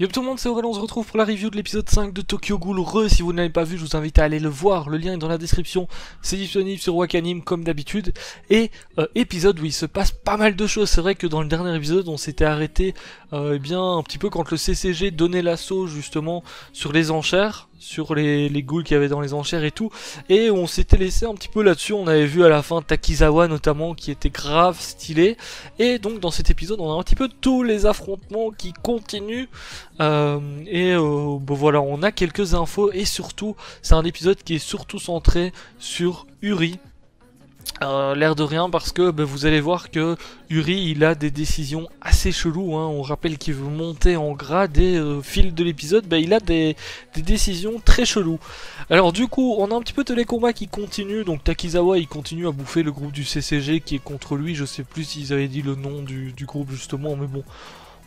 Yo tout le monde, c'est Aurel, on se retrouve pour la review de l'épisode 5 de Tokyo Ghoul Re. Si vous ne l'avez pas vu, je vous invite à aller le voir, le lien est dans la description. C'est disponible sur Wakanim comme d'habitude. Et épisode où il se passe pas mal de choses. C'est vrai que dans le dernier épisode, on s'était arrêté eh bien un petit peu quand le CCG donnait l'assaut justement sur les enchères, sur les ghouls qu'il y avait dans les enchères et tout. Et on s'était laissé un petit peu là-dessus, on avait vu à la fin Takizawa notamment qui était grave stylé. Et donc dans cet épisode, on a un petit peu tous les affrontements qui continuent. Bon voilà, on a quelques infos et surtout, c'est un épisode qui est surtout centré sur Uri. L'air de rien parce que vous allez voir que Uri il a des décisions assez cheloues, hein. On rappelle qu'il veut monter en grade et au fil de l'épisode il a des décisions très cheloues. Alors du coup on a un petit peu tous les combats qui continuent, donc Takizawa il continue à bouffer le groupe du CCG qui est contre lui, je sais plus s'ils avaient dit le nom du groupe justement, mais bon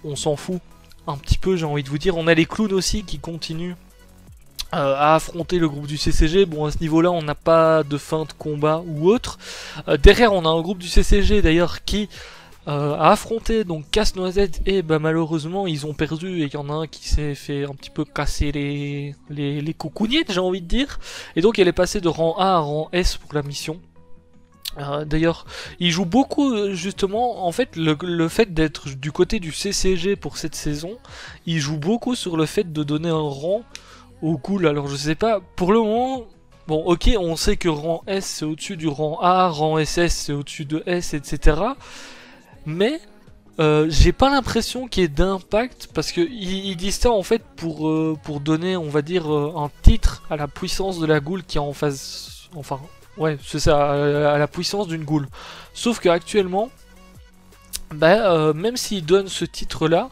on s'en fout un petit peu, j'ai envie de vous dire. On a les clowns aussi qui continuent à affronter le groupe du CCG. Bon, à ce niveau-là, on n'a pas de fin de combat ou autre. Derrière, on a un groupe du CCG d'ailleurs qui a affronté donc Casse-Noisette et malheureusement ils ont perdu et il y en a un qui s'est fait un petit peu casser les coucougnettes, j'ai envie de dire. Et donc elle est passée de rang A à rang S pour la mission. D'ailleurs, il joue beaucoup justement, en fait, le fait d'être du côté du CCG pour cette saison, il joue beaucoup sur le fait de donner un rang au ghoul. Alors je sais pas, pour le moment, bon ok, on sait que rang S c'est au-dessus du rang A, rang SS c'est au-dessus de S, etc. Mais j'ai pas l'impression qu'il y ait d'impact, parce que ils disent ça en fait pour donner, on va dire, un titre à la puissance de la ghoul qui est en phase, enfin... Ouais, c'est ça, à la puissance d'une ghoul. Sauf qu'actuellement, même s'il donne ce titre-là,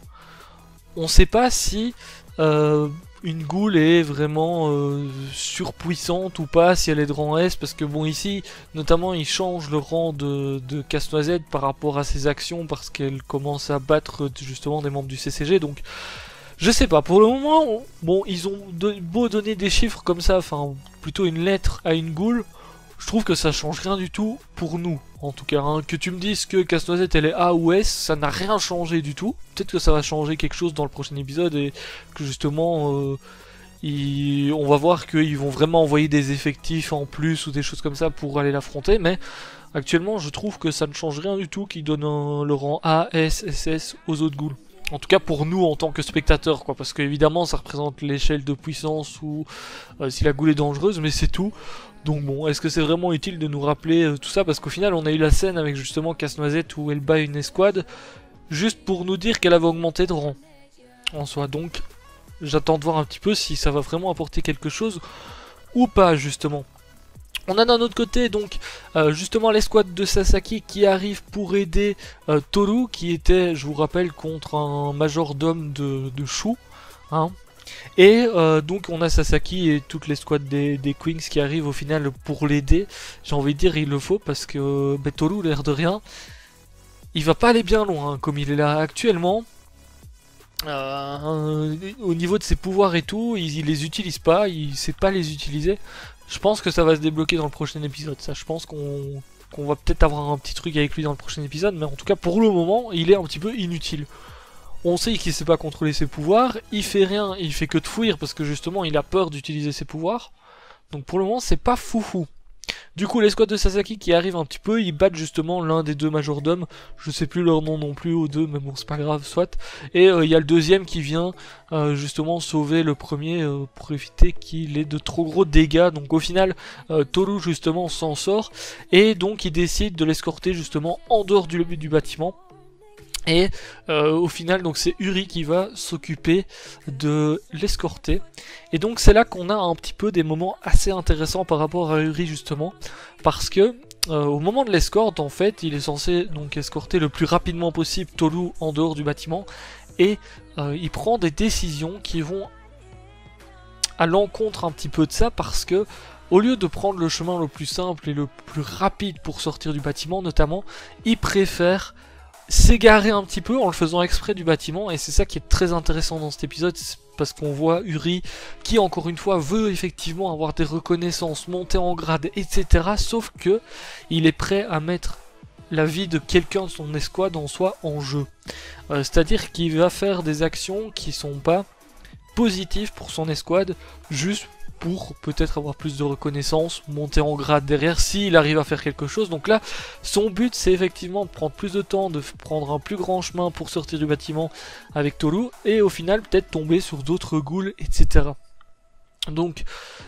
on sait pas si une ghoul est vraiment surpuissante ou pas, si elle est de rang S, parce que bon ici, notamment, il change le rang de Casse-Noisette par rapport à ses actions, parce qu'elle commence à battre justement des membres du CCG, donc... Je sais pas, pour le moment, bon, ils ont beau donner des chiffres comme ça, enfin, plutôt une lettre à une ghoul, je trouve que ça change rien du tout pour nous, en tout cas. Hein. Que tu me dises que Casse-Noisette elle est A ou S, ça n'a rien changé du tout. Peut-être que ça va changer quelque chose dans le prochain épisode et que justement, on va voir qu'ils vont vraiment envoyer des effectifs en plus ou des choses comme ça pour aller l'affronter. Mais actuellement, je trouve que ça ne change rien du tout qu'ils donnent le rang A, S, SS aux autres ghouls. En tout cas pour nous en tant que spectateurs, quoi, parce qu'évidemment ça représente l'échelle de puissance ou si la ghoul est dangereuse, mais c'est tout. Donc bon, est-ce que c'est vraiment utile de nous rappeler tout ça, parce qu'au final on a eu la scène avec justement Casse-Noisette où elle bat une escouade, juste pour nous dire qu'elle avait augmenté de rang, en soi. Donc j'attends de voir un petit peu si ça va vraiment apporter quelque chose ou pas justement. On a d'un autre côté donc justement l'escouade de Sasaki qui arrive pour aider Toru, qui était, je vous rappelle, contre un majordome de Shu, hein. Et donc on a Sasaki et toute l'escouade des Queens qui arrivent au final pour l'aider. J'ai envie de dire il le faut, parce que Toru, l'air de rien, il va pas aller bien loin, hein, comme il est là actuellement. Au niveau de ses pouvoirs et tout, il les utilise pas, il sait pas les utiliser. Je pense que ça va se débloquer dans le prochain épisode, ça. Je pense qu'on va peut-être avoir un petit truc avec lui dans le prochain épisode, mais en tout cas pour le moment, il est un petit peu inutile. On sait qu'il sait pas contrôler ses pouvoirs, il fait rien, il fait que de fuir parce que justement il a peur d'utiliser ses pouvoirs. Donc pour le moment c'est pas foufou. Du coup l'escouade de Sasaki qui arrive un petit peu, ils battent justement l'un des deux majordomes, je sais plus leur nom non plus aux deux, mais bon c'est pas grave, soit. Et il y a le deuxième qui vient justement sauver le premier pour éviter qu'il ait de trop gros dégâts. Donc au final Toru justement s'en sort, et donc il décide de l'escorter justement en dehors du bâtiment. Et au final donc c'est Uri qui va s'occuper de l'escorter. Et donc c'est là qu'on a un petit peu des moments assez intéressants par rapport à Uri justement, parce que au moment de l'escorte en fait il est censé donc escorter le plus rapidement possible Toru en dehors du bâtiment, et il prend des décisions qui vont à l'encontre un petit peu de ça, parce que au lieu de prendre le chemin le plus simple et le plus rapide pour sortir du bâtiment notamment, il préfère s'égarer un petit peu en le faisant exprès du bâtiment. Et c'est ça qui est très intéressant dans cet épisode, parce qu'on voit Uri qui encore une fois veut effectivement avoir des reconnaissances, monter en grade, etc. Sauf que il est prêt à mettre la vie de quelqu'un de son escouade en soit en jeu. C'est-à-dire qu'il va faire des actions qui sont pas positives pour son escouade, juste pour peut-être avoir plus de reconnaissance, monter en grade derrière s'il arrive à faire quelque chose. Donc là, son but c'est effectivement de prendre plus de temps, de prendre un plus grand chemin pour sortir du bâtiment avec Tolu, et au final peut-être tomber sur d'autres ghouls, etc. Donc,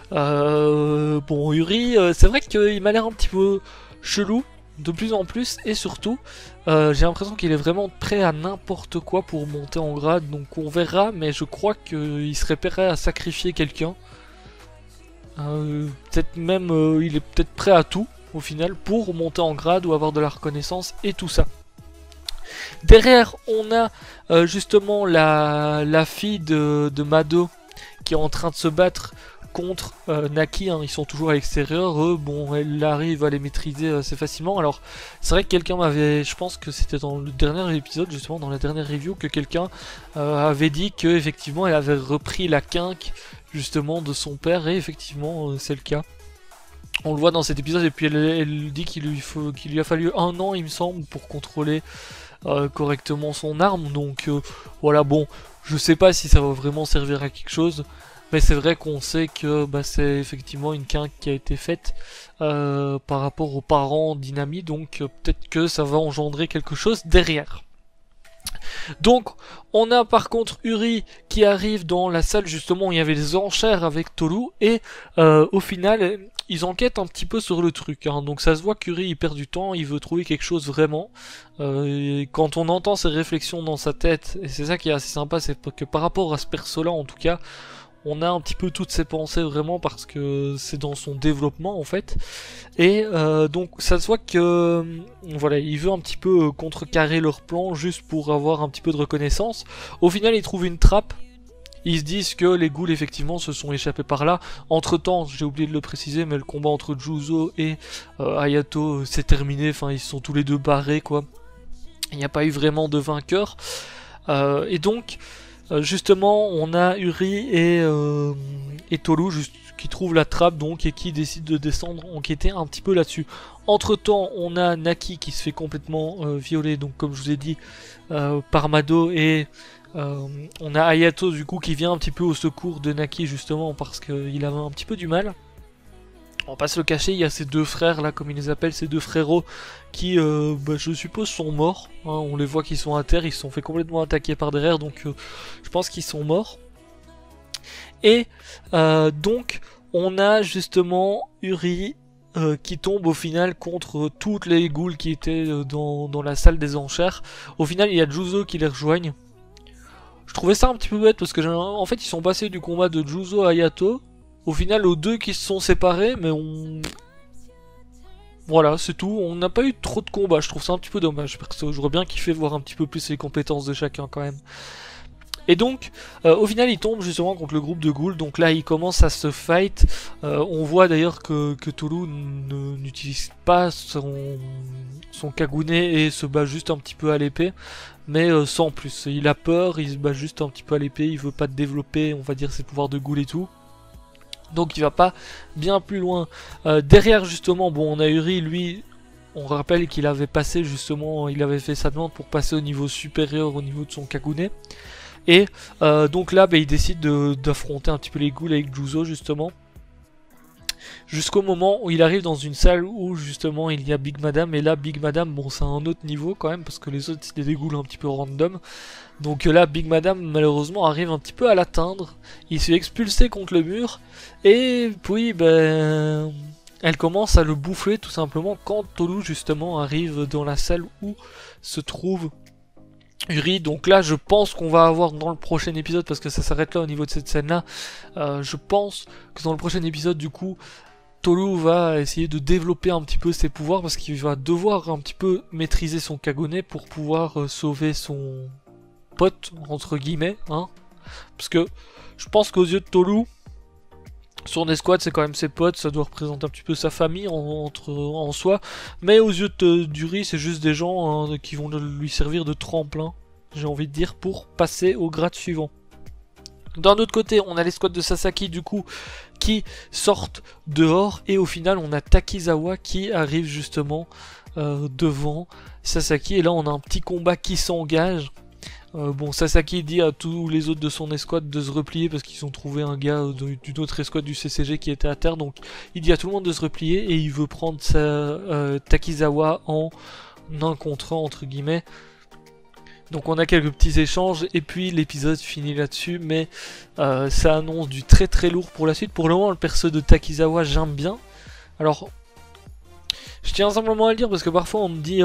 bon, Uri, c'est vrai qu'il m'a l'air un petit peu chelou, de plus en plus, et surtout, j'ai l'impression qu'il est vraiment prêt à n'importe quoi pour monter en grade, donc on verra, mais je crois qu'il serait prêt à sacrifier quelqu'un. Peut-être même, il est peut-être prêt à tout, au final, pour monter en grade ou avoir de la reconnaissance et tout ça. Derrière, on a justement la fille de Mado, qui est en train de se battre contre Naki, hein. Ils sont toujours à l'extérieur, bon, elle arrive à les maîtriser assez facilement. Alors, c'est vrai que quelqu'un m'avait, je pense que c'était dans le dernier épisode, justement, dans la dernière review, que quelqu'un avait dit que effectivement elle avait repris la quinque, justement, de son père, et effectivement, c'est le cas. On le voit dans cet épisode, et puis elle dit qu'il lui a fallu 1 an, il me semble, pour contrôler correctement son arme. Donc, voilà, bon, je sais pas si ça va vraiment servir à quelque chose. Mais c'est vrai qu'on sait que c'est effectivement une quinque qui a été faite par rapport aux parents d'Inami, donc peut-être que ça va engendrer quelque chose derrière. Donc on a par contre Uri qui arrive dans la salle justement où il y avait les enchères avec Tolu, et au final ils enquêtent un petit peu sur le truc, hein. Donc ça se voit qu'Uri il perd du temps, il veut trouver quelque chose vraiment. Et quand on entend ses réflexions dans sa tête, et c'est ça qui est assez sympa, c'est que par rapport à ce perso là en tout cas, on a un petit peu toutes ses pensées vraiment, parce que c'est dans son développement en fait. Et donc ça se voit que voilà, il veut un petit peu contrecarrer leur plan juste pour avoir un petit peu de reconnaissance. Au final il trouve une trappe. Ils se disent que les ghouls effectivement se sont échappés par là. Entre temps, j'ai oublié de le préciser, mais le combat entre Juzo et Hayato s'est terminé. Enfin, ils sont tous les deux barrés quoi. Il n'y a pas eu vraiment de vainqueur. Et donc justement, on a Uri et Tolu qui trouvent la trappe donc, et qui décident de descendre enquêter un petit peu là-dessus. Entre temps, on a Naki qui se fait complètement violer, donc comme je vous ai dit, par Mado, et on a Hayato du coup qui vient un petit peu au secours de Naki justement parce qu'il avait un petit peu du mal. On va pas se le cacher, il y a ces deux frères là, comme ils les appellent, ces deux frérots qui, je suppose, sont morts. Hein. On les voit qu'ils sont à terre, ils se sont fait complètement attaquer par derrière, donc je pense qu'ils sont morts. Et donc, on a justement Uri qui tombe au final contre toutes les ghouls qui étaient dans la salle des enchères. Au final, il y a Juzo qui les rejoignent. Je trouvais ça un petit peu bête parce que en fait, ils sont passés du combat de Juzo à Hayato. Au final, aux deux qui se sont séparés, mais voilà, c'est tout. On n'a pas eu trop de combats, je trouve ça un petit peu dommage, parce que j'aurais bien kiffé voir un petit peu plus les compétences de chacun quand même. Et donc, au final, il tombe justement contre le groupe de ghouls, donc là, il commence à se fight. On voit d'ailleurs que Tolu n'utilise pas son Kagune et se bat juste un petit peu à l'épée, mais sans plus. Il a peur, il se bat juste un petit peu à l'épée, il veut pas développer, on va dire, ses pouvoirs de ghoul et tout. Donc il va pas bien plus loin. Derrière justement, bon, on a Uri, lui, on rappelle qu'il avait passé justement, il avait fait sa demande pour passer au niveau supérieur, au niveau de son Kagune. Et donc là, il décide d'affronter un petit peu les ghouls avec Juzo justement. Jusqu'au moment où il arrive dans une salle où justement il y a Big Madame. Et là, Big Madame, bon, c'est un autre niveau quand même, parce que les autres c'était des ghouls un petit peu random. Donc là, Big Madame malheureusement arrive un petit peu à l'atteindre. Il s'est expulsé contre le mur. Et puis, elle commence à le bouffer tout simplement quand Tolu justement arrive dans la salle où se trouve Uri. Donc là, je pense qu'on va avoir dans le prochain épisode, parce que ça s'arrête là au niveau de cette scène là, je pense que dans le prochain épisode du coup Tolu va essayer de développer un petit peu ses pouvoirs, parce qu'il va devoir un petit peu maîtriser son Kagune pour pouvoir sauver son pote entre guillemets, hein, parce que je pense qu'aux yeux de Tolu, son escouade c'est quand même ses potes, ça doit représenter un petit peu sa famille en soi, mais aux yeux d'Uri c'est juste des gens, hein, qui vont lui servir de tremplin, j'ai envie de dire, pour passer au grade suivant. D'un autre côté, on a l'escouade de Sasaki du coup qui sortent dehors, et au final on a Takizawa qui arrive justement devant Sasaki, et là on a un petit combat qui s'engage. Bon, Sasaki dit à tous les autres de son escouade de se replier parce qu'ils ont trouvé un gars d'une autre escouade du CCG qui était à terre, donc il dit à tout le monde de se replier et il veut prendre Takizawa en un contre un entre guillemets. Donc on a quelques petits échanges et puis l'épisode finit là-dessus, mais ça annonce du très très lourd pour la suite. Pour le moment le perso de Takizawa j'aime bien. Alors je tiens simplement à le dire parce que parfois on me dit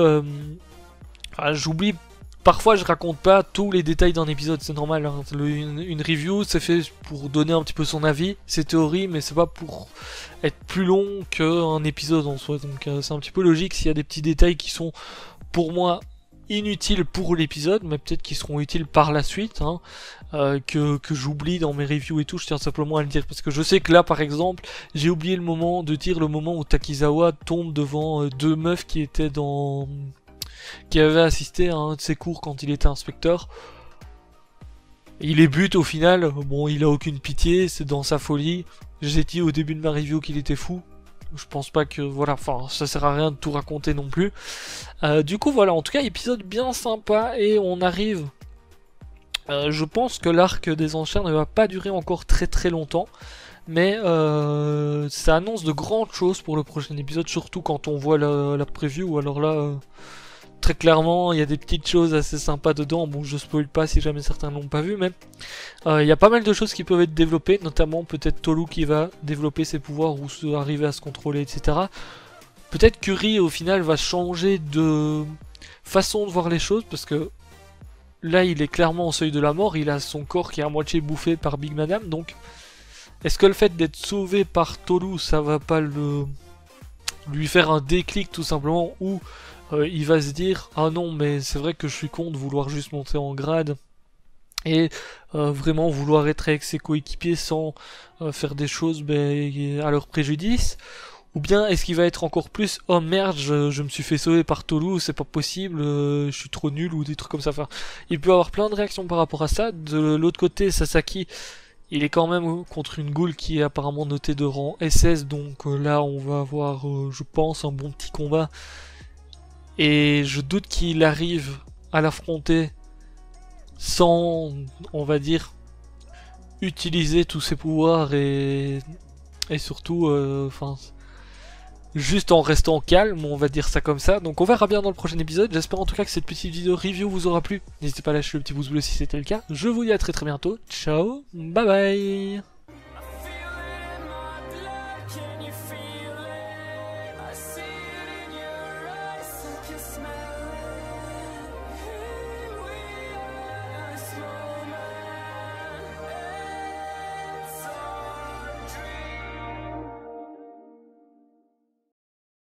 j'oublie. Parfois je raconte pas tous les détails d'un épisode, c'est normal, hein. Une review c'est fait pour donner un petit peu son avis, ses théories, mais c'est pas pour être plus long qu'un épisode en soi, donc c'est un petit peu logique s'il y a des petits détails qui sont pour moi inutiles pour l'épisode, mais peut-être qui seront utiles par la suite, hein, que j'oublie dans mes reviews et tout, je tiens simplement à le dire, parce que je sais que là par exemple, j'ai oublié le moment de dire le moment où Takizawa tombe devant deux meufs qui étaient qui avait assisté à un de ses cours quand il était inspecteur. Il les bute au final, bon il a aucune pitié, c'est dans sa folie. J'ai dit au début de ma review qu'il était fou. Je pense pas que, voilà, enfin ça sert à rien de tout raconter non plus. Du coup voilà, en tout cas épisode bien sympa et on arrive... je pense que l'arc des enchères ne va pas durer encore très très longtemps. Mais ça annonce de grandes choses pour le prochain épisode, surtout quand on voit la preview, alors là... Très clairement, il y a des petites choses assez sympas dedans. Bon, je spoil pas si jamais certains l'ont pas vu, mais il y a pas mal de choses qui peuvent être développées, notamment peut-être Tolu qui va développer ses pouvoirs ou arriver à se contrôler, etc. Peut-être Kuri au final va changer de façon de voir les choses, parce que là il est clairement au seuil de la mort, il a son corps qui est à moitié bouffé par Big Madame, donc est-ce que le fait d'être sauvé par Tolu, ça va pas lui faire un déclic tout simplement, ou il va se dire ah non mais c'est vrai que je suis con de vouloir juste monter en grade et vraiment vouloir être avec ses coéquipiers sans faire des choses à leur préjudice, ou bien est-ce qu'il va être encore plus oh merde je me suis fait sauver par Tolu, c'est pas possible, je suis trop nul, ou des trucs comme ça. Enfin, il peut avoir plein de réactions par rapport à ça. De l'autre côté Sasaki, il est quand même contre une goule qui est apparemment notée de rang SS, donc là on va avoir je pense un bon petit combat. Et je doute qu'il arrive à l'affronter sans, on va dire, utiliser tous ses pouvoirs et surtout, enfin, juste en restant calme, on va dire ça comme ça. Donc on verra bien dans le prochain épisode. J'espère en tout cas que cette petite vidéo review vous aura plu. N'hésitez pas à lâcher le petit pouce bleu si c'était le cas. Je vous dis à très très bientôt. Ciao, bye bye.